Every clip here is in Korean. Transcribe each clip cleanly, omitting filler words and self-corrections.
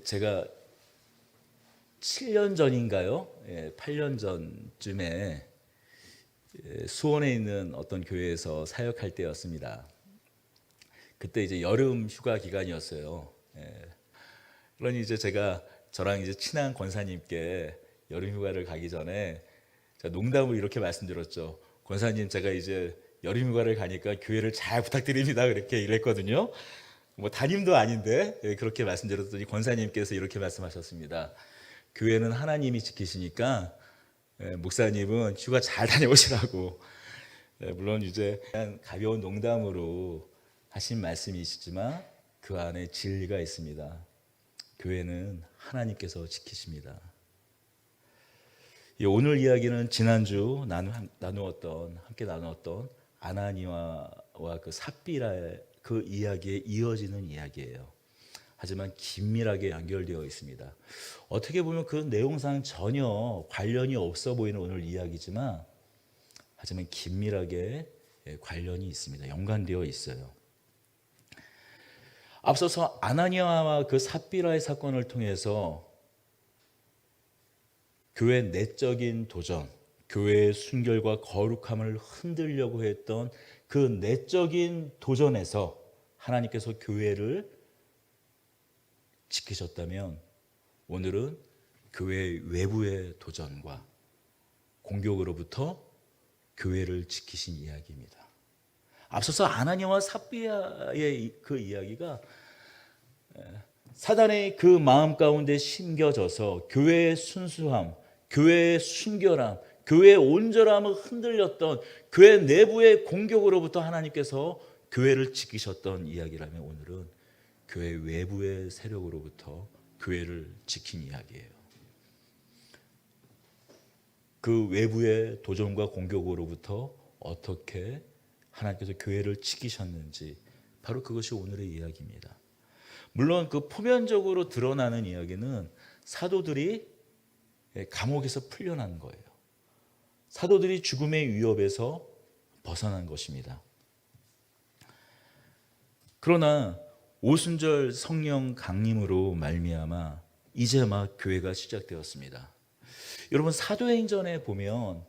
제가 7년 전인가요? 8년 전쯤에 수원에 있는 어떤 교회에서 사역할 때였습니다. 그때 이제 여름 휴가 기간이었어요. 그러니 이제 저랑 이제 친한 권사님께 여름 휴가를 가기 전에 제가 농담으로 이렇게 말씀드렸죠. 권사님, 제가 이제 여름 휴가를 가니까 교회를 잘 부탁드립니다. 그렇게 이랬거든요. 뭐 담임도 아닌데 그렇게 말씀드렸더니 권사님께서 이렇게 말씀하셨습니다. 교회는 하나님이 지키시니까 목사님은 휴가 잘 다녀오시라고. 물론 이제 그냥 가벼운 농담으로 하신 말씀이시지만 그 안에 진리가 있습니다. 교회는 하나님께서 지키십니다. 오늘 이야기는 지난주 함께 나누었던 아나니아와 그 삽비라의 그 이야기에 이어지는 이야기예요. 하지만 긴밀하게 연결되어 있습니다. 어떻게 보면 그 내용상 전혀 관련이 없어 보이는 오늘 이야기지만 하지만 긴밀하게 관련이 있습니다. 연관되어 있어요. 앞서서 아나니아와 그 삽비라의 사건을 통해서 교회의 내적인 도전, 교회의 순결과 거룩함을 흔들려고 했던 그 내적인 도전에서 하나님께서 교회를 지키셨다면 오늘은 교회 외부의 도전과 공격으로부터 교회를 지키신 이야기입니다. 앞서서 아나니아와 삽비라의 그 이야기가 사단의 그 마음 가운데 심겨져서 교회의 순수함, 교회의 순결함, 교회의 온전함을 흔들렸던 교회 내부의 공격으로부터 하나님께서 교회를 지키셨던 이야기라면 오늘은 교회 외부의 세력으로부터 교회를 지킨 이야기예요. 그 외부의 도전과 공격으로부터 어떻게 하나님께서 교회를 지키셨는지 바로 그것이 오늘의 이야기입니다. 물론 그 표면적으로 드러나는 이야기는 사도들이 감옥에서 풀려난 거예요. 사도들이 죽음의 위협에서 벗어난 것입니다. 그러나 오순절 성령 강림으로 말미암아 이제 막 교회가 시작되었습니다. 여러분, 사도행전에 보면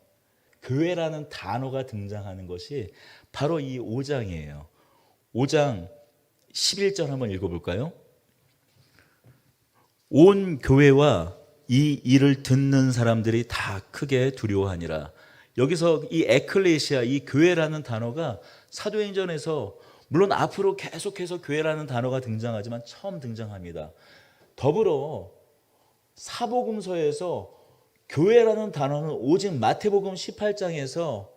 교회라는 단어가 등장하는 것이 바로 이 5장이에요. 5장 11절 한번 읽어볼까요? 온 교회와 이 일을 듣는 사람들이 다 크게 두려워하니라. 여기서 이 에클레시아, 이 교회라는 단어가 사도행전에서 물론 앞으로 계속해서 교회라는 단어가 등장하지만 처음 등장합니다. 더불어 사복음서에서 교회라는 단어는 오직 마태복음 18장에서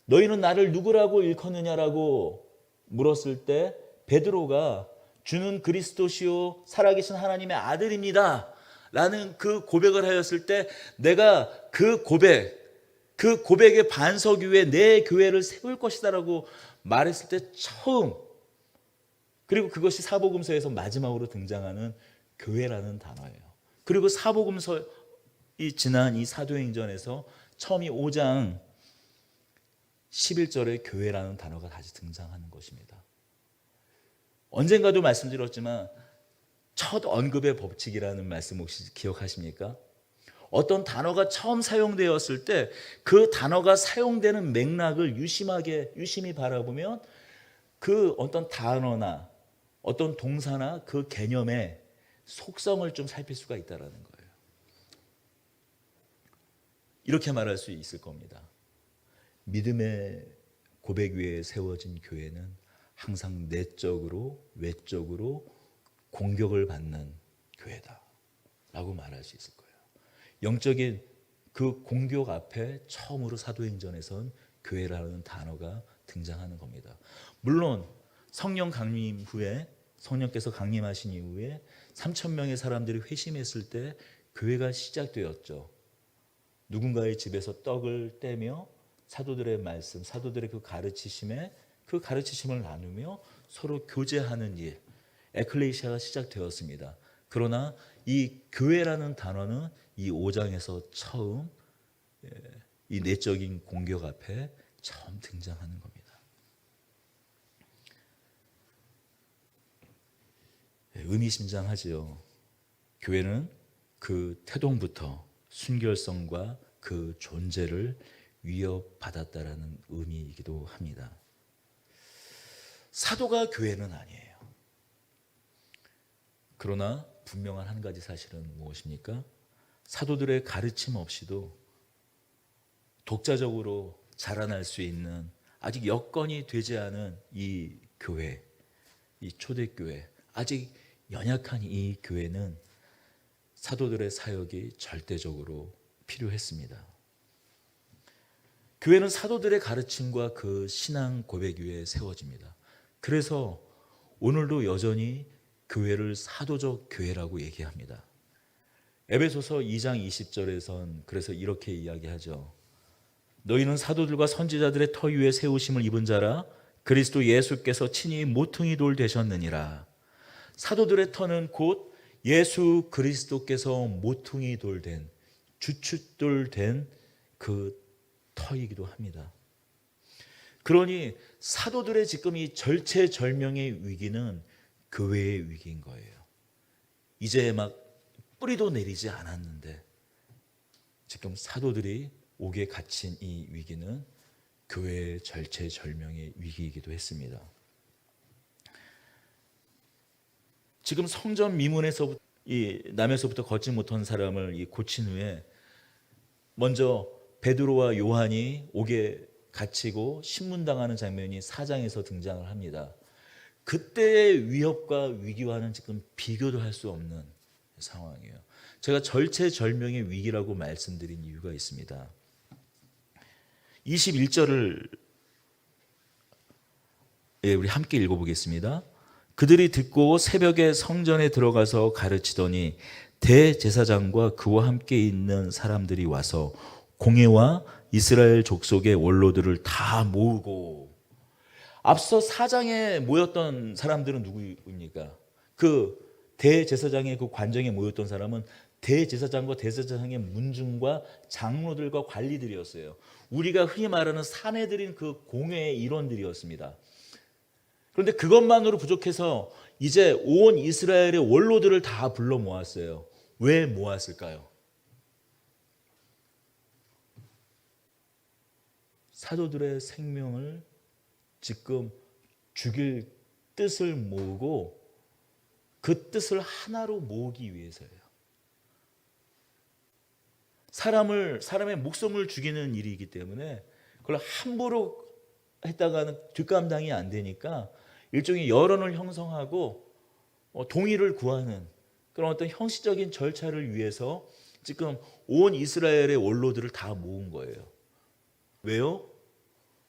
너희는 나를 누구라고 일컫느냐라고 물었을 때 베드로가 주는 그리스도시요 살아계신 하나님의 아들입니다 라는 그 고백을 하였을 때 내가 그 고백의 반석 위에 내 교회를 세울 것이다라고 말했을 때 처음, 그리고 그것이 사복음서에서 마지막으로 등장하는 교회라는 단어예요. 그리고 사복음서 지난 이 사도행전에서 처음 이 5장 11절에 교회라는 단어가 다시 등장하는 것입니다. 언젠가도 말씀드렸지만 첫 언급의 법칙이라는 말씀 혹시 기억하십니까? 어떤 단어가 처음 사용되었을 때 그 단어가 사용되는 맥락을 유심히 바라보면 그 어떤 단어나 어떤 동사나 그 개념의 속성을 좀 살필 수가 있다는 거예요. 이렇게 말할 수 있을 겁니다. 믿음의 고백 위에 세워진 교회는 항상 내적으로 외적으로 공격을 받는 교회다 라고 말할 수 있을 거예요. 영적인 그 공격 앞에 처음으로 사도행전에선 교회라는 단어가 등장하는 겁니다. 물론 성령 강림 후에, 성령께서 강림하신 이후에 3,000명의 사람들이 회심했을 때 교회가 시작되었죠. 누군가의 집에서 떡을 떼며 사도들의 말씀, 사도들의 그 가르치심을 나누며 서로 교제하는 일, 에클레시아가 시작되었습니다. 그러나 이 교회라는 단어는 이 5장에서 처음 이 내적인 공격 앞에 처음 등장하는 겁니다. 의미심장하지요. 교회는 그 태동부터 순결성과 그 존재를 위협받았다라는 의미이기도 합니다. 사도가 교회는 아니에요. 그러나 분명한 한 가지 사실은 무엇입니까? 사도들의 가르침 없이도 독자적으로 자라날 수 있는 아직 여건이 되지 않은 이 교회, 이 초대교회, 아직 연약한 이 교회는 사도들의 사역이 절대적으로 필요했습니다. 교회는 사도들의 가르침과 그 신앙 고백 위에 세워집니다. 그래서 오늘도 여전히 교회를 사도적 교회라고 얘기합니다. 에베소서 2장 20절에선 그래서 이렇게 이야기하죠. 너희는 사도들과 선지자들의 터 위에 세우심을 입은 자라 그리스도 예수께서 친히 모퉁이 돌 되셨느니라. 사도들의 터는 곧 예수 그리스도께서 모퉁이 돌 된, 주춧돌 된 그 터이기도 합니다. 그러니 사도들의 지금 이 절체절명의 위기는 교회의 위기인 거예요. 이제 막 뿌리도 내리지 않았는데 지금 사도들이 옥에 갇힌 이 위기는 교회의 절체절명의 위기이기도 했습니다. 지금 성전 미문에서 이 남에서부터 걷지 못한 사람을 고친 후에 먼저 베드로와 요한이 옥에 갇히고 신문당하는 장면이 4장에서 등장을 합니다. 그때의 위협과 위기와는 지금 비교도 할 수 없는 상황이에요. 제가 절체절명의 위기라고 말씀드린 이유가 있습니다. 21절을 우리 함께 읽어보겠습니다. 그들이 듣고 새벽에 성전에 들어가서 가르치더니 대제사장과 그와 함께 있는 사람들이 와서 공회와 이스라엘 족속의 원로들을 다 모으고, 앞서 4장에 모였던 사람들은 누구입니까? 그 대제사장의 그 관정에 모였던 사람은 대제사장과 대제사장의 문중과 장로들과 관리들이었어요. 우리가 흔히 말하는 사내들인 그 공회의 일원들이었습니다. 그런데 그것만으로 부족해서 이제 온 이스라엘의 원로들을 다 불러 모았어요. 왜 모았을까요? 사도들의 생명을 지금 죽일 뜻을 모으고 그 뜻을 하나로 모으기 위해서예요. 사람의 목숨을 죽이는 일이기 때문에 그걸 함부로 했다가는 뒷감당이 안 되니까 일종의 여론을 형성하고 동의를 구하는 그런 어떤 형식적인 절차를 위해서 지금 온 이스라엘의 원로들을 다 모은 거예요. 왜요?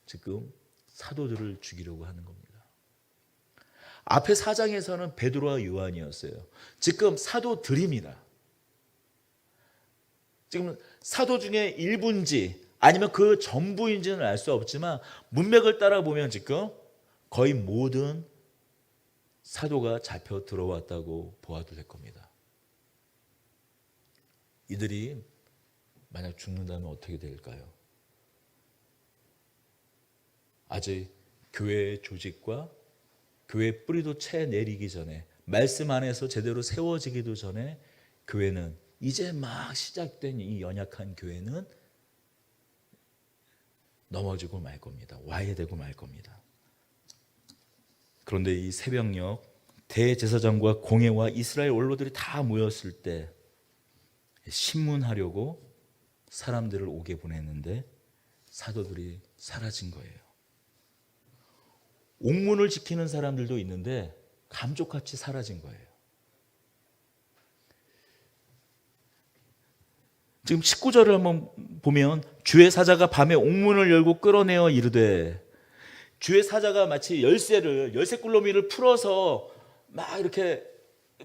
지금 사도들을 죽이려고 하는 겁니다. 앞에 4장에서는 베드로와 요한이었어요. 지금 사도들입니다. 지금 사도 중에 일부인지 아니면 그 전부인지는 알 수 없지만 문맥을 따라 보면 지금 거의 모든 사도가 잡혀 들어왔다고 보아도 될 겁니다. 이들이 만약 죽는다면 어떻게 될까요? 아직 교회의 조직과 교회의 뿌리도 채 내리기 전에, 말씀 안에서 제대로 세워지기도 전에 교회는, 이제 막 시작된 이 연약한 교회는 넘어지고 말 겁니다. 와해되고 말 겁니다. 그런데 이 새벽녘 대제사장과 공회와 이스라엘 원로들이 다 모였을 때 신문하려고 사람들을 옥에 보냈는데 사도들이 사라진 거예요. 옥문을 지키는 사람들도 있는데 감쪽같이 사라진 거예요. 지금 19절을 한번 보면 주의 사자가 밤에 옥문을 열고 끌어내어 이르되, 주의 사자가 마치 열쇠꿀러미를 풀어서 막 이렇게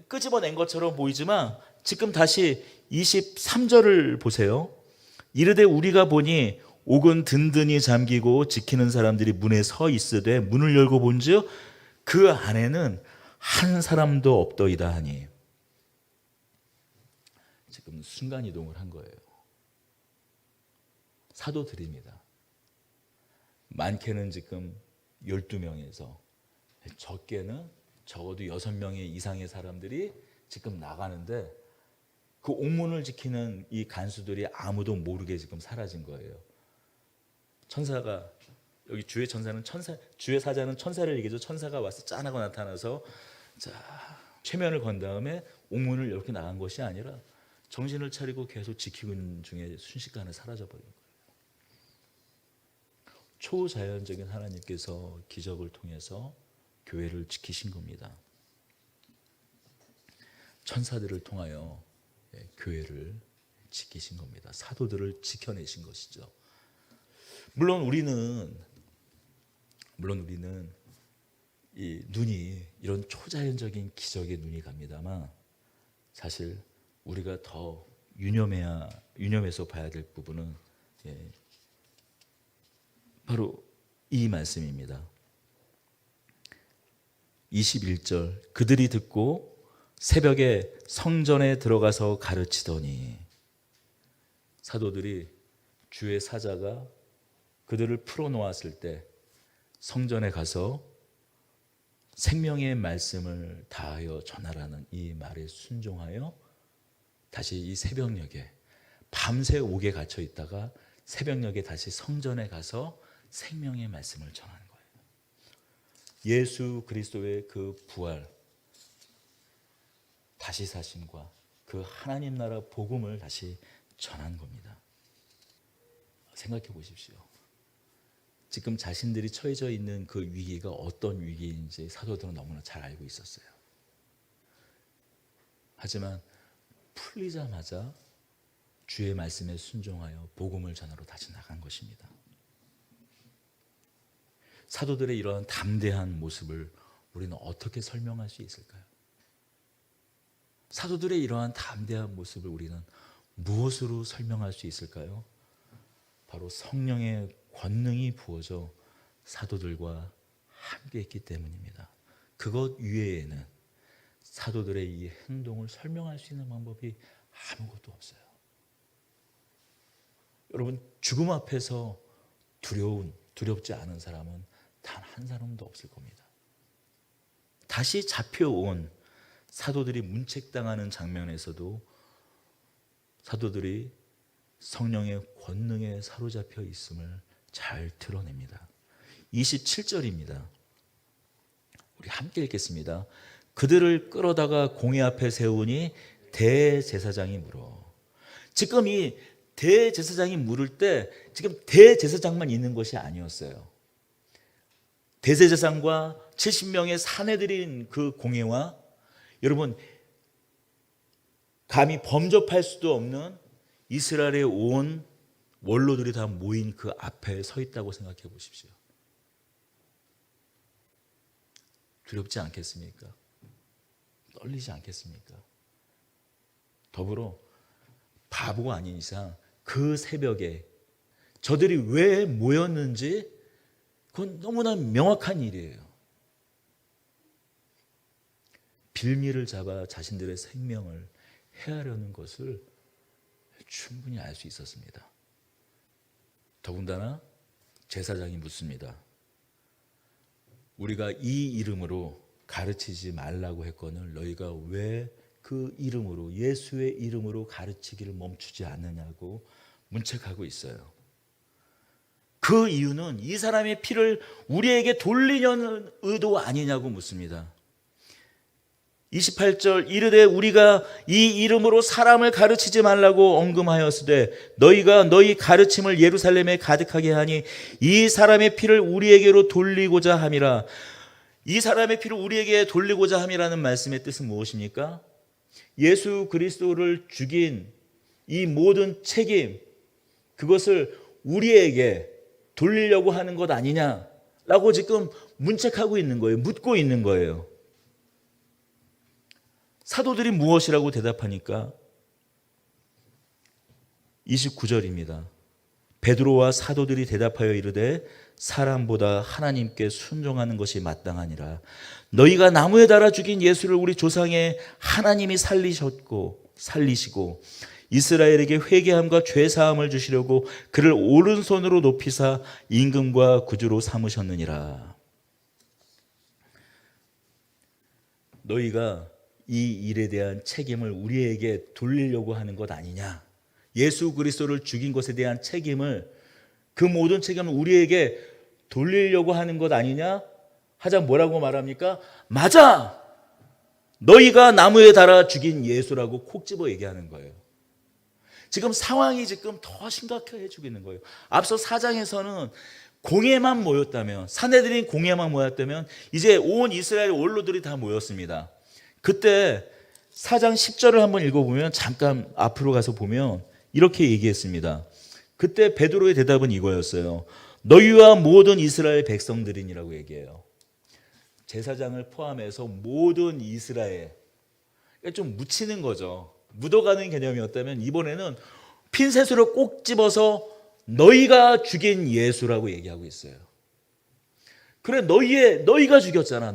끄집어낸 것처럼 보이지만 지금 다시 23절을 보세요. 이르되 우리가 보니 옥은 든든히 잠기고 지키는 사람들이 문에 서 있으되 문을 열고 본즉 그 안에는 한 사람도 없더이다 하니. 지금 순간이동을 한 거예요. 사도들입니다. 많게는 지금 12명에서 적게는 적어도 6명 이상의 사람들이 지금 나가는데 그 옥문을 지키는 이 간수들이 아무도 모르게 지금 사라진 거예요. 천사가 여기 주의 천사는 주의 사자는 천사를 얘기죠. 천사가 와서 짠하고 나타나서 자 최면을 건 다음에 옥문을 이렇게 나간 것이 아니라 정신을 차리고 계속 지키고 있는 중에 순식간에 사라져버린 거예요. 초자연적인 하나님께서 기적을 통해서 교회를 지키신 겁니다. 천사들을 통하여 교회를 지키신 겁니다. 사도들을 지켜내신 것이죠. 물론 우리는 이 눈이 이런 초자연적인 기적에 눈이 갑니다만 사실 우리가 더 유념해서 봐야 될 부분은 바로 이 말씀입니다. 21절 그들이 듣고 새벽에 성전에 들어가서 가르치더니 사도들이 주의 사자가 그들을 풀어놓았을 때 성전에 가서 생명의 말씀을 다하여 전하라는 이 말에 순종하여 다시 이 새벽녘에 밤새 옥에 갇혀 있다가 새벽녘에 다시 성전에 가서 생명의 말씀을 전하는 거예요. 예수 그리스도의 그 부활, 다시 사심과 그 하나님 나라 복음을 다시 전한 겁니다. 생각해 보십시오. 지금 자신들이 처해져 있는 그 위기가 어떤 위기인지 사도들은 너무나 잘 알고 있었어요. 하지만 풀리자마자 주의 말씀에 순종하여 복음을 전하러 다시 나간 것입니다. 사도들의 이러한 담대한 모습을 우리는 어떻게 설명할 수 있을까요? 사도들의 이러한 담대한 모습을 우리는 무엇으로 설명할 수 있을까요? 바로 성령의 권능이 부어져 사도들과 함께 했기 때문입니다. 그것 이외에는 사도들의 이 행동을 설명할 수 있는 방법이 아무것도 없어요. 여러분, 죽음 앞에서 두렵지 않은 사람은 단 한 사람도 없을 겁니다. 다시 잡혀온 사도들이 문책당하는 장면에서도 사도들이 성령의 권능에 사로잡혀 있음을 잘 드러냅니다. 27절입니다. 우리 함께 읽겠습니다. 그들을 끌어다가 공회 앞에 세우니 대제사장이 물어. 지금 이 대제사장이 물을 때 지금 대제사장만 있는 것이 아니었어요. 대제사장과 70명의 사내들인 그 공회와 여러분 감히 범접할 수도 없는 이스라엘에 온 원로들이 다 모인 그 앞에 서 있다고 생각해 보십시오. 두렵지 않겠습니까? 떨리지 않겠습니까? 더불어 바보가 아닌 이상 그 새벽에 저들이 왜 모였는지 그건 너무나 명확한 일이에요. 빌미를 잡아 자신들의 생명을 해하려는 것을 충분히 알 수 있었습니다. 더군다나 제사장이 묻습니다. 우리가 이 이름으로 가르치지 말라고 했거늘 너희가 왜 그 이름으로 예수의 이름으로 가르치기를 멈추지 않느냐고 문책하고 있어요. 그 이유는 이 사람의 피를 우리에게 돌리려는 의도 아니냐고 묻습니다. 28절 이르되 우리가 이 이름으로 사람을 가르치지 말라고 언금하였으되 너희가 너희 가르침을 예루살렘에 가득하게 하니 이 사람의 피를 우리에게로 돌리고자 함이라. 이 사람의 피를 우리에게 돌리고자 함이라는 말씀의 뜻은 무엇입니까? 예수 그리스도를 죽인 이 모든 책임 그것을 우리에게 돌리려고 하는 것 아니냐라고 지금 문책하고 있는 거예요. 묻고 있는 거예요. 사도들이 무엇이라고 대답하니까 29절입니다. 베드로와 사도들이 대답하여 이르되 사람보다 하나님께 순종하는 것이 마땅하니라. 너희가 나무에 달아 죽인 예수를 우리 조상의 하나님이 살리시고 이스라엘에게 회개함과 죄사함을 주시려고 그를 오른손으로 높이사 임금과 구주로 삼으셨느니라. 너희가 이 일에 대한 책임을 우리에게 돌리려고 하는 것 아니냐. 예수 그리스도를 죽인 것에 대한 책임을, 그 모든 책임을 우리에게 돌리려고 하는 것 아니냐 하자 뭐라고 말합니까? 맞아! 너희가 나무에 달아 죽인 예수라고 콕 집어 얘기하는 거예요. 지금 상황이 지금 더 심각해지고 있는 거예요. 앞서 4장에서는 공회만 모였다면, 산헤드린 공회만 모였다면 이제 온 이스라엘 원로들이 다 모였습니다. 그때 4장 10절을 한번 읽어보면, 잠깐 앞으로 가서 보면 이렇게 얘기했습니다. 그때 베드로의 대답은 이거였어요. 너희와 모든 이스라엘 백성들이니라고 얘기해요. 제사장을 포함해서 모든 이스라엘. 그러니까 좀 묻히는 거죠. 묻어가는 개념이었다면 이번에는 핀셋으로 꼭 집어서 너희가 죽인 예수라고 얘기하고 있어요. 그래, 너희가 죽였잖아.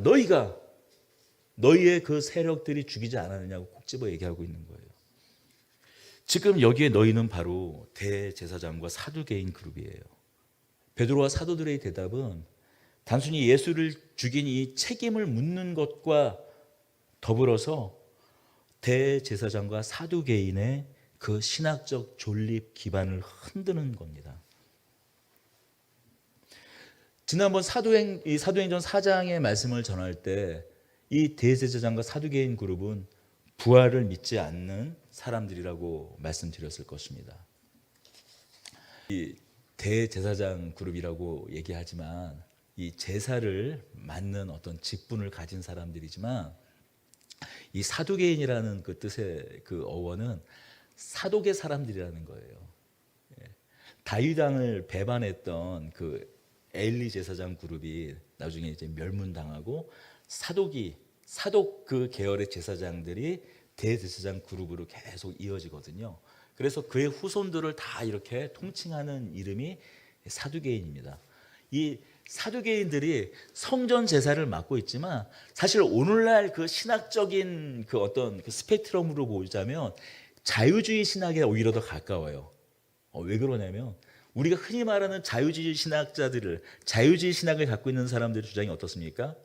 너희의 그 세력들이 죽이지 않았느냐고 꼭 집어 얘기하고 있는 거예요. 지금 여기에 너희는 바로 대제사장과 사두개인 그룹이에요. 베드로와 사도들의 대답은 단순히 예수를 죽인 이 책임을 묻는 것과 더불어서 대제사장과 사두개인의 그 신학적 존립 기반을 흔드는 겁니다. 지난번 사도행전 4장의 말씀을 전할 때 이 대제사장과 사두개인 그룹은 부활을 믿지 않는 사람들이라고 말씀드렸을 것입니다. 이 대제사장 그룹이라고 얘기하지만 이 제사를 맡는 어떤 직분을 가진 사람들이지만, 이 사두개인이라는 그 뜻의 그 어원은 사독의 사람들이라는 거예요. 다윗왕을 배반했던 그 엘리 제사장 그룹이 나중에 이제 멸문당하고 사독 그 계열의 제사장들이 대제사장 그룹으로 계속 이어지거든요. 그래서 그의 후손들을 다 이렇게 통칭하는 이름이 사두개인입니다. 이 사두개인들이 성전 제사를 맡고 있지만 사실 오늘날 그 신학적인 그 어떤 그 스펙트럼으로 보자면 자유주의 신학에 오히려 더 가까워요. 왜 그러냐면 우리가 흔히 말하는 자유주의 신학을 갖고 있는 사람들의 주장이 어떻습니까?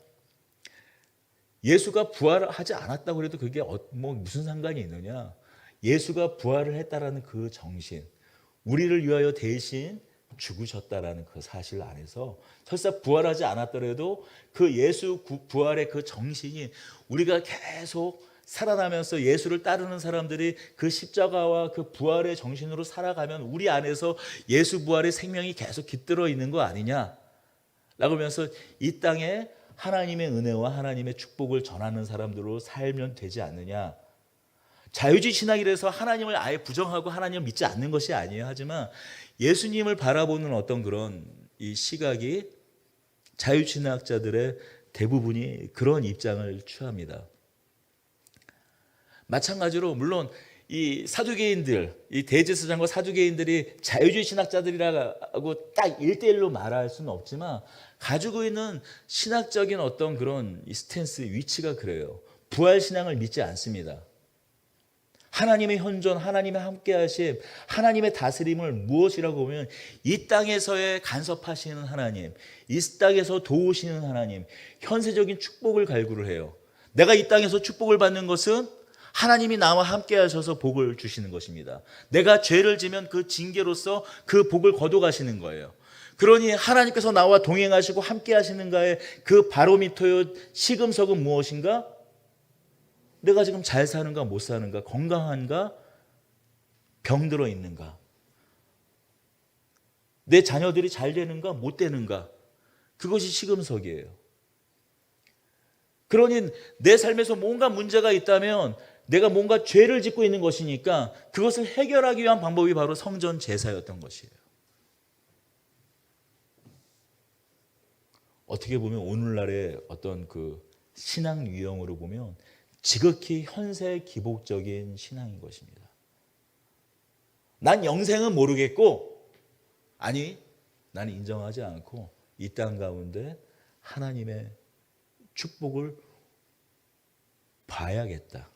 예수가 부활하지 않았다고 해도 그게 무슨 상관이 있느냐? 예수가 부활을 했다라는 그 정신, 우리를 위하여 대신 죽으셨다라는 그 사실 안에서 설사 부활하지 않았더라도 그 예수 부활의 그 정신이 우리가 계속 살아나면서 예수를 따르는 사람들이 그 십자가와 그 부활의 정신으로 살아가면 우리 안에서 예수 부활의 생명이 계속 깃들어 있는 거 아니냐? 라고 하면서 이 땅에 하나님의 은혜와 하나님의 축복을 전하는 사람들로 살면 되지 않느냐? 자유주의 신학이라서 하나님을 아예 부정하고 하나님을 믿지 않는 것이 아니에요. 하지만 예수님을 바라보는 어떤 그런 이 시각이 자유신학자들의 대부분이 그런 입장을 취합니다. 마찬가지로 물론 이 사두개인들, 이 대제사장과 사두개인들이 자유주의 신학자들이라고 딱 1대1로 말할 수는 없지만 가지고 있는 신학적인 어떤 그런 스탠스, 위치가 그래요. 부활 신앙을 믿지 않습니다. 하나님의 현존, 하나님의 함께하심, 하나님의 다스림을 무엇이라고 보면 이 땅에서의 간섭하시는 하나님, 이 땅에서 도우시는 하나님, 현세적인 축복을 갈구를 해요. 내가 이 땅에서 축복을 받는 것은 하나님이 나와 함께 하셔서 복을 주시는 것입니다. 내가 죄를 지면 그 징계로서 그 복을 거둬가시는 거예요. 그러니 하나님께서 나와 동행하시고 함께 하시는가의 그 바로미터요 시금석은 무엇인가? 내가 지금 잘 사는가 못 사는가, 건강한가, 병들어 있는가, 내 자녀들이 잘 되는가 못 되는가, 그것이 시금석이에요. 그러니 내 삶에서 뭔가 문제가 있다면 내가 뭔가 죄를 짓고 있는 것이니까 그것을 해결하기 위한 방법이 바로 성전 제사였던 것이에요. 어떻게 보면 오늘날의 어떤 그 신앙 유형으로 보면 지극히 현세 기복적인 신앙인 것입니다. 난 영생은 모르겠고, 아니, 나는 인정하지 않고 이 땅 가운데 하나님의 축복을 봐야겠다.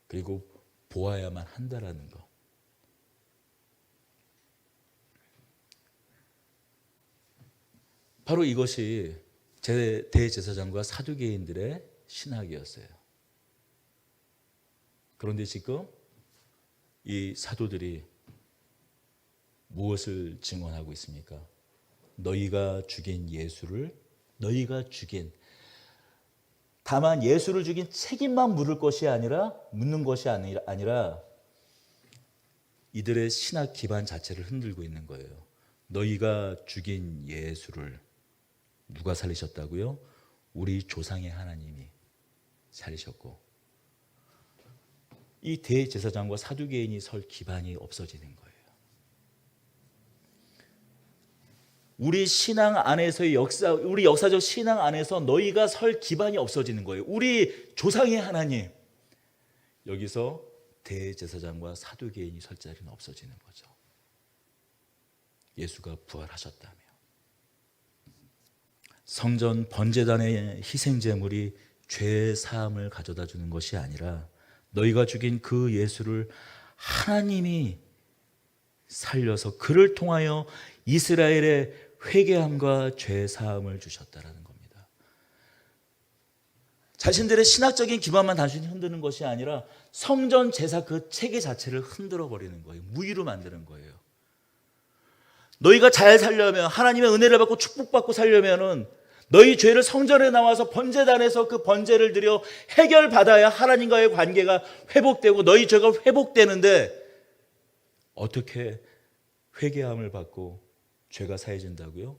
그리고 보아야만 한다라는 것. 바로 이것이 대제사장과 사두개인들의 신학이었어요. 그런데 지금 이 사도들이 무엇을 증언하고 있습니까? 너희가 죽인 예수를 너희가 죽인, 다만 예수를 죽인 책임만 묻는 것이 아니라 이들의 신학 기반 자체를 흔들고 있는 거예요. 너희가 죽인 예수를 누가 살리셨다고요? 우리 조상의 하나님이 살리셨고, 이 대제사장과 사두개인이 설 기반이 없어지는 거예요. 우리 신앙 안에서의 우리 역사적 신앙 안에서 너희가 설 기반이 없어지는 거예요. 우리 조상의 하나님, 여기서 대제사장과 사두개인이 설 자리는 없어지는 거죠. 예수가 부활하셨다며. 성전 번제단의 희생제물이 죄 사함을 가져다 주는 것이 아니라 너희가 죽인 그 예수를 하나님이 살려서 그를 통하여 이스라엘의 회개함과 죄 사함을 주셨다라는 겁니다. 자신들의 신학적인 기반만 단순히 흔드는 것이 아니라 성전 제사 그 체계 자체를 흔들어 버리는 거예요. 무위로 만드는 거예요. 너희가 잘 살려면, 하나님의 은혜를 받고 축복받고 살려면은 너희 죄를 성전에 나와서 번제단에서 그 번제를 드려 해결받아야 하나님과의 관계가 회복되고 너희 죄가 회복되는데, 어떻게 회개함을 받고 죄가 사해진다고요?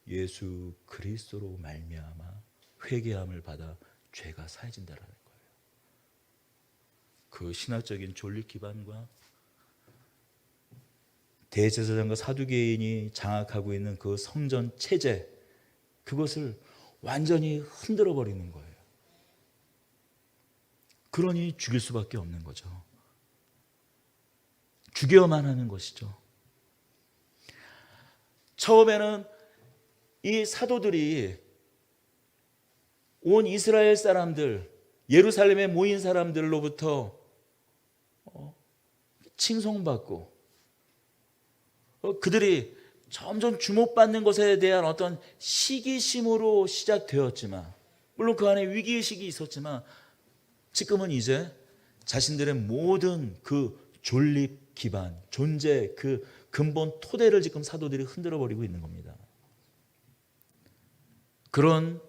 예수 그리스도로 말미암아 회개함을 받아 죄가 사해진다라는 거예요. 그 신학적인 존립 기반과 대제사장과 사두개인이 장악하고 있는 그 성전 체제, 그것을 완전히 흔들어 버리는 거예요. 그러니 죽일 수밖에 없는 거죠. 죽여야만 하는 것이죠. 처음에는 이 사도들이 온 이스라엘 사람들, 예루살렘에 모인 사람들로부터 칭송받고, 그들이 점점 주목받는 것에 대한 어떤 시기심으로 시작되었지만, 물론 그 안에 위기의식이 있었지만, 지금은 이제 자신들의 모든 그 존립 기반, 존재 그 근본 토대를 지금 사도들이 흔들어 버리고 있는 겁니다. 그런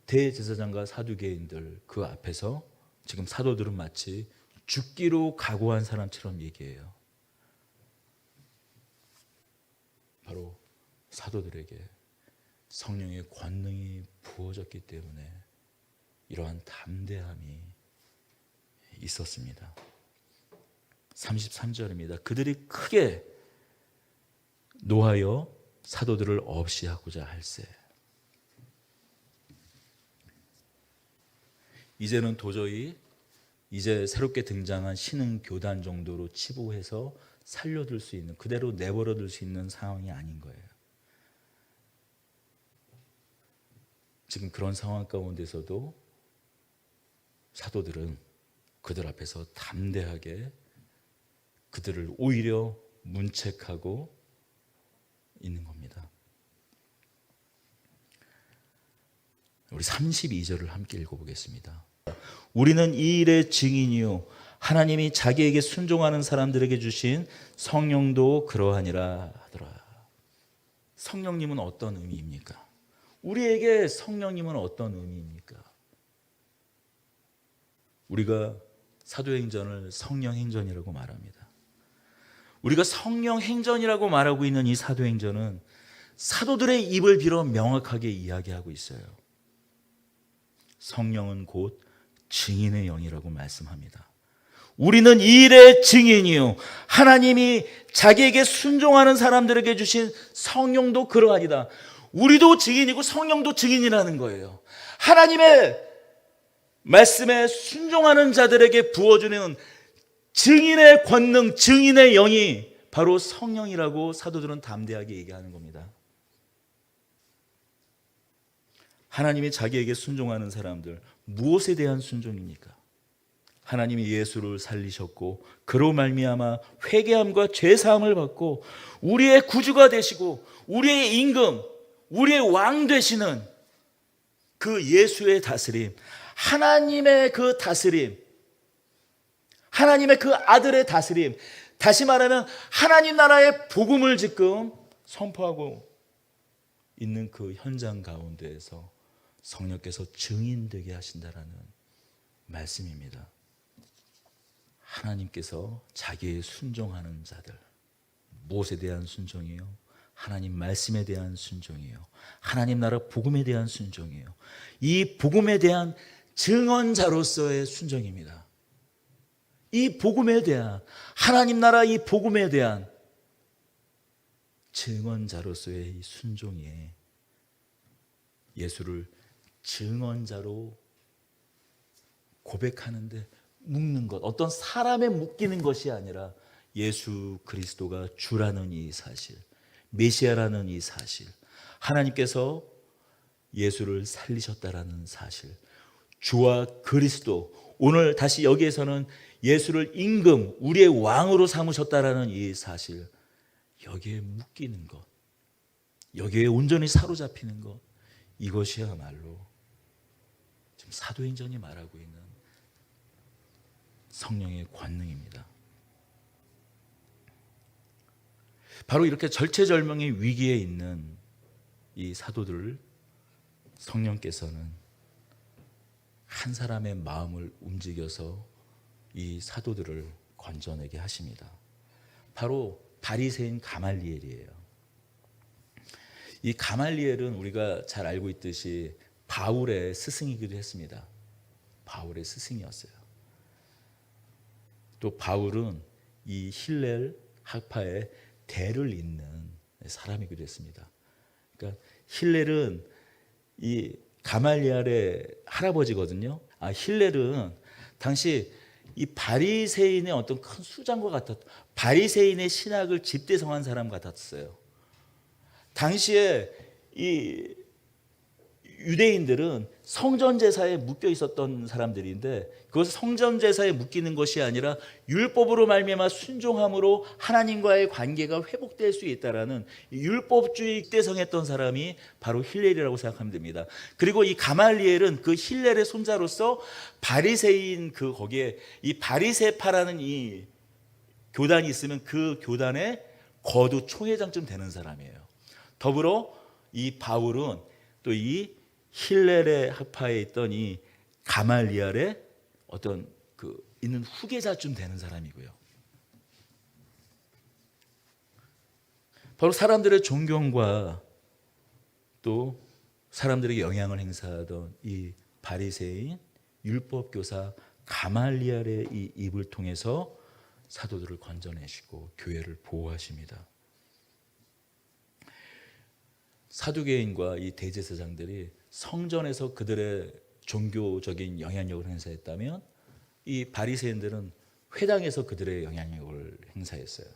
대제사장과 사두개인들 그 앞에서 지금 사도들은 마치 죽기로 각오한 사람처럼 얘기해요. 바로 사도들에게 성령의 권능이 부어졌기 때문에 이러한 담대함이 있었습니다. 33절입니다. 그들이 크게 노하여 사도들을 없이 하고자 할세. 이제는 도저히 이제 새롭게 등장한 신흥 교단 정도로 치부해서 살려둘 수 있는, 그대로 내버려둘 수 있는 상황이 아닌 거예요. 지금 그런 상황 가운데서도 사도들은 그들 앞에서 담대하게 그들을 오히려 문책하고 있는 겁니다. 우리 32절을 함께 읽어보겠습니다. 우리는 이 일의 증인이요 하나님이 자기에게 순종하는 사람들에게 주신 성령도 그러하니라 하더라. 성령님은 어떤 의미입니까? 우리에게 성령님은 어떤 의미입니까? 우리가 사도행전을 성령행전이라고 말합니다. 우리가 성령행전이라고 말하고 있는 이 사도행전은 사도들의 입을 빌어 명확하게 이야기하고 있어요. 성령은 곧 증인의 영이라고 말씀합니다. 우리는 이 일의 증인이요 하나님이 자기에게 순종하는 사람들에게 주신 성령도 그러하니라. 우리도 증인이고 성령도 증인이라는 거예요. 하나님의 말씀에 순종하는 자들에게 부어주는 증인의 권능, 증인의 영이 바로 성령이라고 사도들은 담대하게 얘기하는 겁니다. 하나님이 자기에게 순종하는 사람들, 무엇에 대한 순종입니까? 하나님이 예수를 살리셨고 그로 말미암아 회개함과 죄사함을 받고 우리의 구주가 되시고 우리의 임금, 우리의 왕 되시는 그 예수의 다스림, 하나님의 그 다스림, 하나님의 그 아들의 다스림, 다시 말하면 하나님 나라의 복음을 지금 선포하고 있는 그 현장 가운데에서 성령께서 증인되게 하신다라는 말씀입니다. 하나님께서 자기의 순종하는 자들, 무엇에 대한 순종이요? 하나님 말씀에 대한 순종이요. 하나님 나라 복음에 대한 순종이요. 이 복음에 대한 증언자로서의 순종입니다. 이 복음에 대한, 하나님 나라 이 복음에 대한 증언자로서의 이 순종이 예수를 증언자로 고백하는데 묶는 것, 어떤 사람에 묶이는 것이 아니라 예수 그리스도가 주라는 이 사실, 메시아라는 이 사실, 하나님께서 예수를 살리셨다라는 사실, 주와 그리스도, 오늘 다시 여기에서는 예수를 임금, 우리의 왕으로 삼으셨다라는 이 사실, 여기에 묶이는 것, 여기에 온전히 사로잡히는 것, 이것이야말로 지금 사도행전이 말하고 있는 성령의 권능입니다. 바로 이렇게 절체절명의 위기에 있는 이 사도들을 성령께서는 한 사람의 마음을 움직여서 이 사도들을 건져내게 하십니다. 바로 바리새인 가말리엘이에요. 이 가말리엘은 우리가 잘 알고 있듯이 바울의 스승이기도 했습니다. 바울의 스승이었어요. 또 바울은 이 힐렐 학파의 대를 잇는 사람이기도 했습니다. 그러니까 힐렐은 이 가말리엘의 할아버지거든요. 힐렐은 당시 이 바리새인의 어떤 큰 수장과 같았, 바리새인의 신학을 집대성한 사람 같았어요. 당시에 이 유대인들은 성전제사에 묶여 있었던 사람들인데, 그것은 성전제사에 묶이는 것이 아니라 율법으로 말미암아 순종함으로 하나님과의 관계가 회복될 수 있다라는 율법주의 입대성했던 사람이 바로 힐렐이라고 생각하면 됩니다. 그리고 이 가말리엘은 그 힐렐의 손자로서 바리새인 그 거기에 이 바리새파라는 이 교단이 있으면 그 교단의 거두 총회장쯤 되는 사람이에요. 더불어 이 바울은 또 이 힐렐의 학파에 있던 이 가말리엘의 어떤 그 있는 후계자쯤 되는 사람이고요. 바로 사람들의 존경과 또 사람들에게 영향을 행사하던 이 바리새인 율법 교사 가말리엘의 이 입을 통해서 사도들을 건져내시고 교회를 보호하십니다. 사두개인과 이 대제사장들이 성전에서 그들의 종교적인 영향력을 행사했다면 이 바리새인들은 회당에서 그들의 영향력을 행사했어요.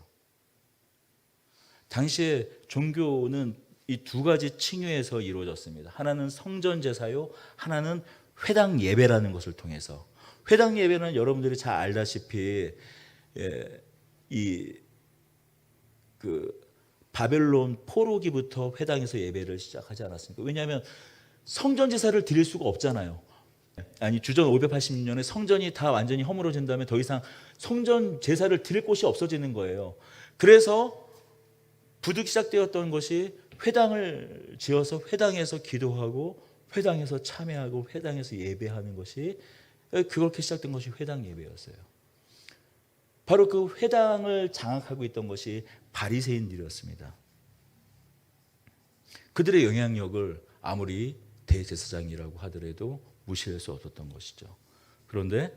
당시에 종교는 이 두 가지 층위에서 이루어졌습니다. 하나는 성전 제사요, 하나는 회당 예배라는 것을 통해서. 회당 예배는 여러분들이 잘 알다시피 바벨론 포로기부터 회당에서 예배를 시작하지 않았습니까? 왜냐하면 성전 제사를 드릴 수가 없잖아요. 아니 주전 586년에 성전이 다 완전히 허물어진 다음에 더 이상 성전 제사를 드릴 곳이 없어지는 거예요. 그래서 부득 시작되었던 것이 회당을 지어서 회당에서 기도하고 회당에서 참회하고 회당에서 예배하는 것이, 그렇게 시작된 것이 회당 예배였어요. 바로 그 회당을 장악하고 있던 것이 바리새인들이었습니다. 그들의 영향력을 아무리 대제사장이라고 하더라도 무시할 수 없었던 것이죠. 그런데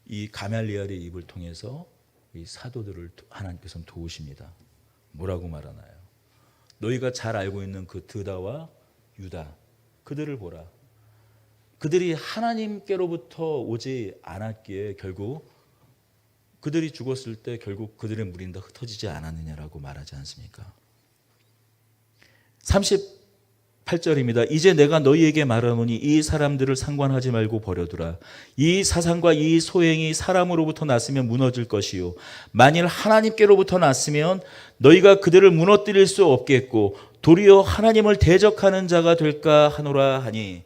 이 가말리엘의 입을 통해서 이 사도들을 하나님께서는 도우십니다. 뭐라고 말하나요? 너희가 잘 알고 있는 그 드다와 유다, 그들을 보라. 그들이 하나님께로부터 오지 않았기에 결국 그들이 죽었을 때 결국 그들의 무리는 다 흩어지지 않았느냐라고 말하지 않습니까? 38절입니다. 이제 내가 너희에게 말하노니 이 사람들을 상관하지 말고 버려두라. 이 사상과 이 소행이 사람으로부터 났으면 무너질 것이요, 만일 하나님께로부터 났으면 너희가 그들을 무너뜨릴 수 없겠고 도리어 하나님을 대적하는 자가 될까 하노라 하니.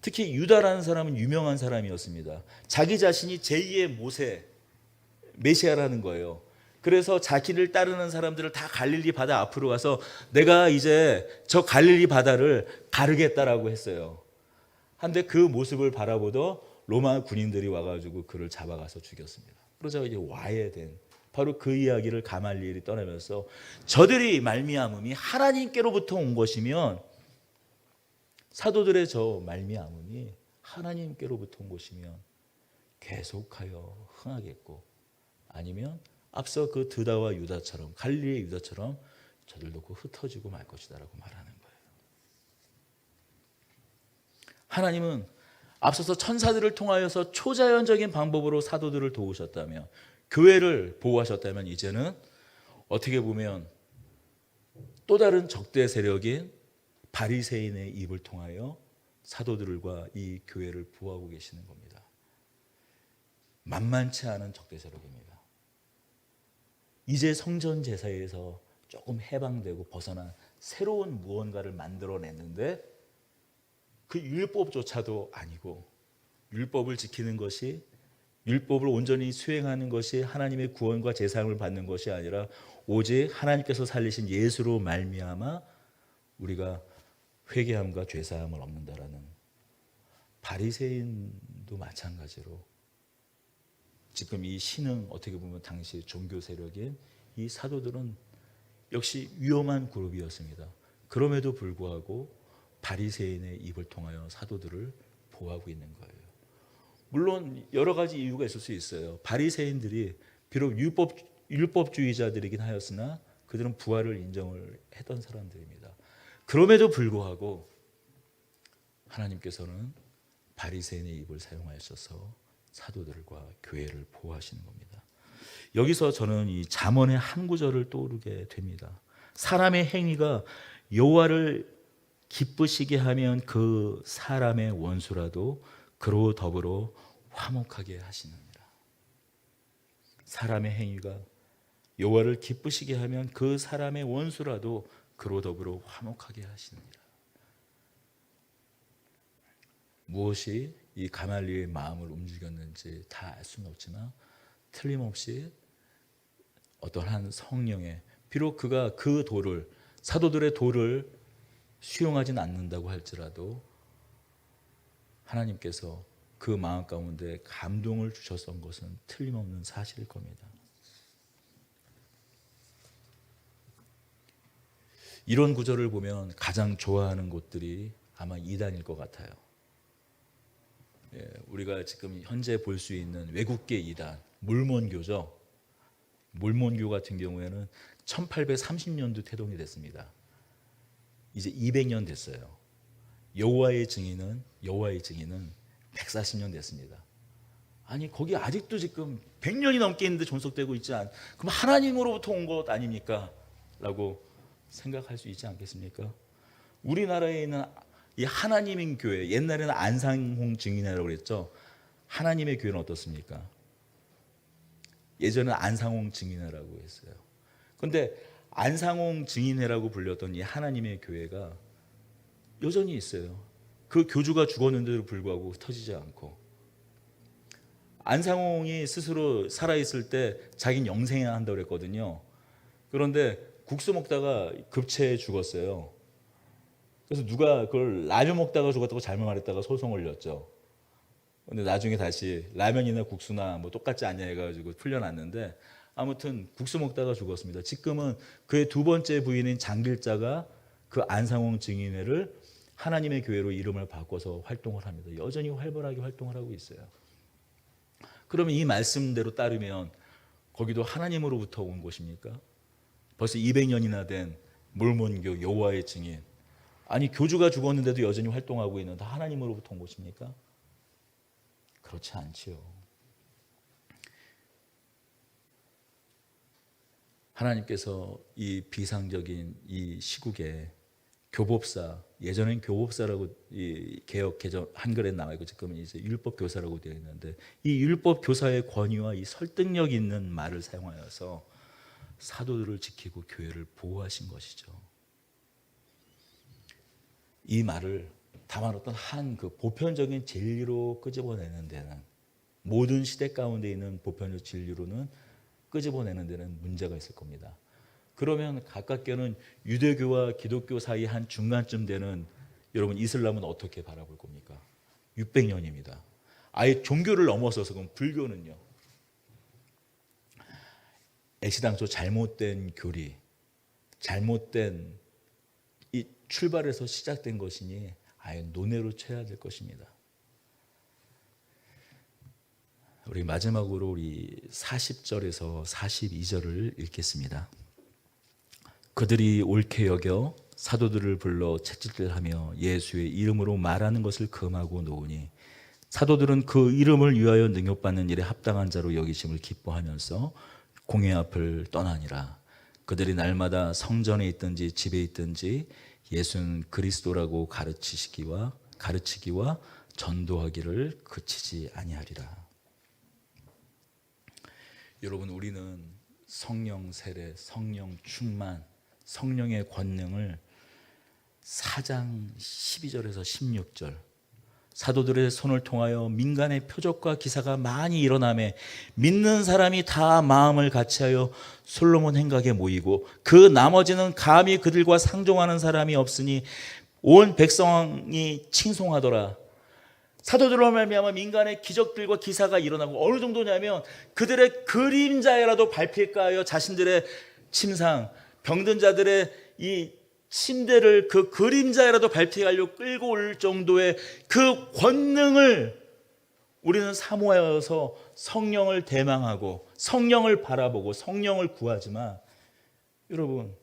특히 유다라는 사람은 유명한 사람이었습니다. 자기 자신이 제2의 모세, 메시아라는 거예요. 그래서 자기를 따르는 사람들을 다 갈릴리 바다 앞으로 가서 내가 이제 저 갈릴리 바다를 가르겠다라고 했어요. 한데 그 모습을 바라보던 로마 군인들이 와가지고 그를 잡아가서 죽였습니다. 그러자 이제 와해된 바로 그 이야기를 가말리엘이 떠나면서 저들이 말미암음이 하나님께로부터 온 것이면 사도들의 저 말미암음이 하나님께로부터 온 것이면 계속하여 흥하겠고 아니면 앞서 그 드다와 유다처럼 갈릴리의 유다처럼 저들도 그 흩어지고 말 것이다라고 말하는 거예요. 하나님은 앞서서 천사들을 통하여서 초자연적인 방법으로 사도들을 도우셨다며 교회를 보호하셨다면 이제는 어떻게 보면 또 다른 적대 세력인 바리새인의 입을 통하여 사도들과 이 교회를 보호하고 계시는 겁니다. 만만치 않은 적대 세력입니다. 이제 성전 제사에서 조금 해방되고 벗어난 새로운 무언가를 만들어냈는데 그 율법조차도 아니고 율법을 지키는 것이 율법을 온전히 수행하는 것이 하나님의 구원과 제사함을 받는 것이 아니라 오직 하나님께서 살리신 예수로 말미암아 우리가 회개함과 죄사함을 얻는다라는 바리새인도 마찬가지로 지금 이 신흥 어떻게 보면 당시 종교 세력인 이 사도들은 역시 위험한 그룹이었습니다. 그럼에도 불구하고 바리새인의 입을 통하여 사도들을 보호하고 있는 거예요. 물론 여러 가지 이유가 있을 수 있어요. 바리새인들이 비록 율법주의자들이긴 하였으나 그들은 부활을 인정을 했던 사람들입니다. 그럼에도 불구하고 하나님께서는 바리새인의 입을 사용하셔서 사도들과 교회를 보호하시는 겁니다. 여기서 저는 이 잠언의 한 구절을 떠오르게 됩니다. 사람의 행위가 여호와를 기쁘시게 하면 그 사람의 원수라도 그로 더불어 화목하게 하시느니라. 사람의 행위가 여호와를 기쁘시게 하면 그 사람의 원수라도 그로 더불어 화목하게 하시느니라. 무엇이 이 가말리엘의 마음을 움직였는지 다 알 수는 없지만 틀림없이 어떠한 성령의 비록 그가 그 도를 사도들의 도를 수용하진 않는다고 할지라도 하나님께서 그 마음 가운데 감동을 주셨던 것은 틀림없는 사실일 겁니다. 이런 구절을 보면 가장 좋아하는 곳들이 아마 이단일 것 같아요. 우리가 지금 현재 볼 수 있는 외국계 이단, 몰몬교죠. 몰몬교 같은 경우에는 1830년도 태동이 됐습니다. 이제 200년 됐어요. 여호와의 증인은 140년 됐습니다. 아니 거기 아직도 지금 100년이 넘게 있는데 존속되고 있지 않? 그럼 하나님으로부터 온 것 아닙니까? 라고 생각할 수 있지 않겠습니까? 우리나라에 있는 이 하나님인 교회, 옛날에는 안상홍 증인회라고 그랬죠. 하나님의 교회는 어떻습니까? 예전에 안상홍 증인회라고 했어요. 그런데 안상홍 증인회라고 불렸던 이 하나님의 교회가 여전히 있어요. 그 교주가 죽었는데도 불구하고 흩어지지 않고, 안상홍이 스스로 살아있을 때 자기는 영생해야 한다고 그랬거든요. 그런데 국수 먹다가 급체해 죽었어요. 그래서 누가 그걸 라면 먹다가 죽었다고 잘못 말했다가 소송 올렸죠. 근데 나중에 다시 라면이나 국수나 뭐 똑같지 않냐 해가지고 풀려났는데, 아무튼 국수 먹다가 죽었습니다. 지금은 그의 두 번째 부인인 장길자가 그 안상홍 증인회를 하나님의 교회로 이름을 바꿔서 활동을 합니다. 여전히 활발하게 활동을 하고 있어요. 그러면 이 말씀대로 따르면 거기도 하나님으로부터 온 곳입니까? 벌써 200년이나 된 몰몬교 여호와의 증인, 아니 교주가 죽었는데도 여전히 활동하고 있는 다 하나님으로부터 온 곳입니까? 그렇지 않지요. 하나님께서 이 비상적인 이 시국에 교법사, 예전엔 교법사라고 이 개역 개정 한글에 나와 있고 지금은 이제 율법 교사라고 되어 있는데, 이 율법 교사의 권위와 이 설득력 있는 말을 사용하여서 사도들을 지키고 교회를 보호하신 것이죠. 이 말을 다만 어떤 한 그 보편적인 진리로 끄집어내는 데는, 모든 시대 가운데 있는 보편적 진리로는 끄집어내는 데는 문제가 있을 겁니다. 그러면 가깝게는 유대교와 기독교 사이 한 중간쯤 되는 여러분 이슬람은 어떻게 바라볼 겁니까? 600년입니다. 아예 종교를 넘어서서 그럼 불교는요. 애시당초 잘못된 교리, 잘못된 이 출발에서 시작된 것이니 아예 논외로 쳐야 될 것입니다. 우리 마지막으로 우리 40절에서 42절을 읽겠습니다. 그들이 옳게 여겨 사도들을 불러 채찍질하며 예수의 이름으로 말하는 것을 금하고 놓으니 사도들은 그 이름을 위하여 능욕받는 일에 합당한 자로 여기심을 기뻐하면서 공회 앞을 떠나니라. 그들이 날마다 성전에 있든지 집에 있든지 예수는 그리스도라고 가르치기와 전도하기를 그치지 아니하리라. 여러분, 우리는 성령 세례, 성령 충만, 성령의 권능을 4장 12절에서 16절 사도들의 손을 통하여 민간의 표적과 기사가 많이 일어나매 믿는 사람이 다 마음을 같이하여 솔로몬 행각에 모이고 그 나머지는 감히 그들과 상종하는 사람이 없으니 온 백성이 칭송하더라. 사도들로 말미암아 민간의 기적들과 기사가 일어나고 어느 정도냐면 그들의 그림자라도 밟힐까 하여 자신들의 침상, 병든 자들의 이 침대를 그 그림자라도 밟히게 하려고 끌고 올 정도의 그 권능을 우리는 사모하여서 성령을 대망하고 성령을 바라보고 성령을 구하지만, 여러분,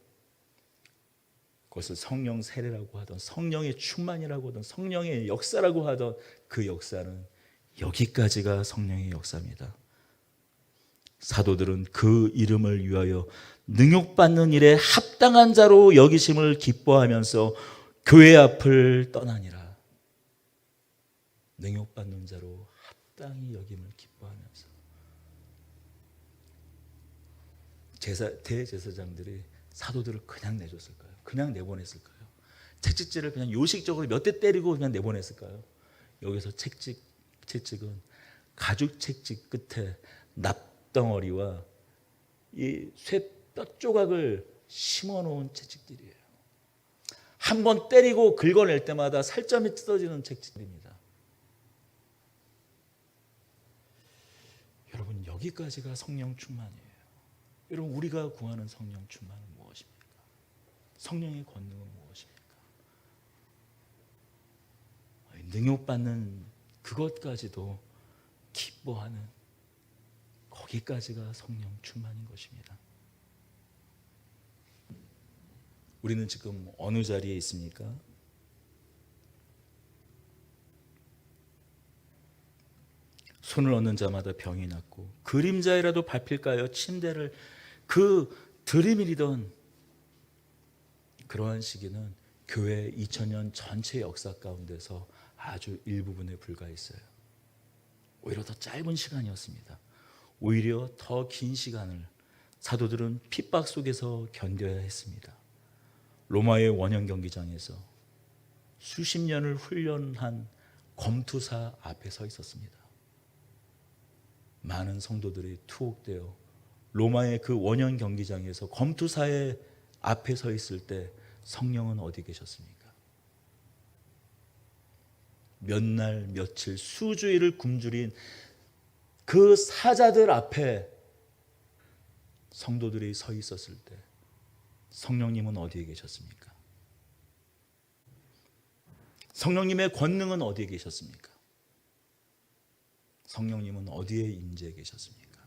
그것을 성령 세례라고 하던 성령의 충만이라고 하던 성령의 역사라고 하던 그 역사는 여기까지가 성령의 역사입니다. 사도들은 그 이름을 위하여 능욕받는 일에 합당한 자로 여기심을 기뻐하면서 교회 앞을 떠나니라. 능욕받는 자로 합당히 여김을 기뻐하면서. 대제사장들이 사도들을 그냥 내줬을까요? 그냥 내보냈을까요? 채찍질을 그냥 요식적으로 몇 대 때리고 그냥 내보냈을까요? 여기서 채찍은 가죽 채찍 끝에 납덩어리와 이 쇠뼈 조각을 심어놓은 채찍들이에요. 한 번 때리고 긁어낼 때마다 살점이 뜯어지는 채찍들입니다. 여러분, 여기까지가 성령 충만이에요. 여러분, 우리가 구하는 성령 충만은 무엇입니까? 성령의 권능은 무엇입니까? 능욕받는 그것까지도 기뻐하는, 거기까지가 성령 충만인 것입니다. 우리는 지금 어느 자리에 있습니까? 손을 얻는 자마다 병이 낫고 그림자에라도 밟힐까요? 침대를 그 들이밀이던 그러한 시기는 교회 2000년 전체 역사 가운데서 아주 일부분에 불과했어요. 오히려 더 짧은 시간이었습니다. 오히려 더 긴 시간을 사도들은 핍박 속에서 견뎌야 했습니다. 로마의 원형 경기장에서 수십 년을 훈련한 검투사 앞에 서 있었습니다. 많은 성도들이 투옥되어 로마의 그 원형 경기장에서 검투사의 앞에 서 있을 때 성령은 어디 계셨습니까? 몇 날 며칠 수주일을 굶주린 그 사자들 앞에 성도들이 서 있었을 때 성령님은 어디에 계셨습니까? 성령님의 권능은 어디에 계셨습니까? 성령님은 어디에 임재해 계셨습니까?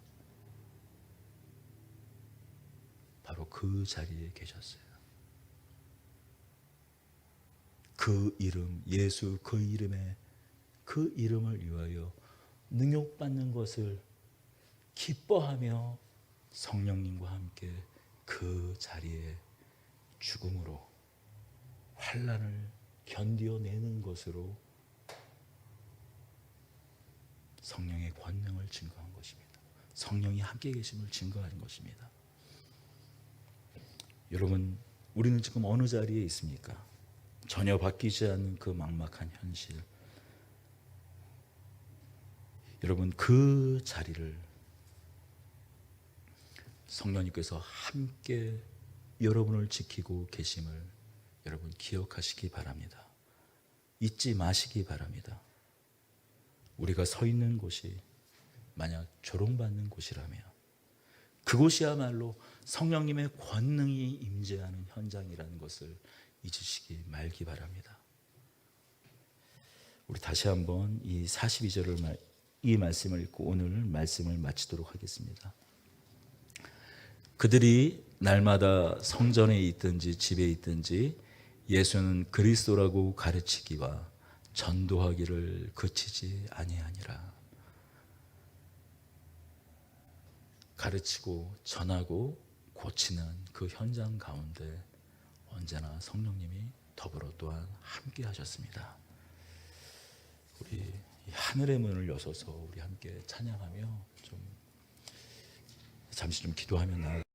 바로 그 자리에 계셨어요. 그 이름, 예수 그 이름에, 그 이름을 위하여 능욕받는 것을 기뻐하며 성령님과 함께 그 자리에 죽음으로 환난을 견뎌내는 것으로 성령의 권능을 증거한 것입니다. 성령이 함께 계심을 증거하는 것입니다. 여러분, 우리는 지금 어느 자리에 있습니까? 전혀 바뀌지 않는 그 막막한 현실. 여러분, 그 자리를 성령님께서 함께 여러분을 지키고 계심을 여러분 기억하시기 바랍니다. 잊지 마시기 바랍니다. 우리가 서 있는 곳이 만약 조롱받는 곳이라면 그곳이야말로 성령님의 권능이 임재하는 현장이라는 것을 잊으시기 말기 바랍니다. 우리 다시 한번 이 42절을 이 말씀을 읽고 오늘 말씀을 마치도록 하겠습니다. 그들이 날마다 성전에 있든지 집에 있든지 예수는 그리스도라고 가르치기와 전도하기를 그치지 아니하니라. 가르치고 전하고 고치는 그 현장 가운데 언제나 성령님이 더불어 또한 함께 하셨습니다. 우리 이 하늘의 문을 여서서 우리 함께 찬양하며 잠시 좀 기도하며 나아가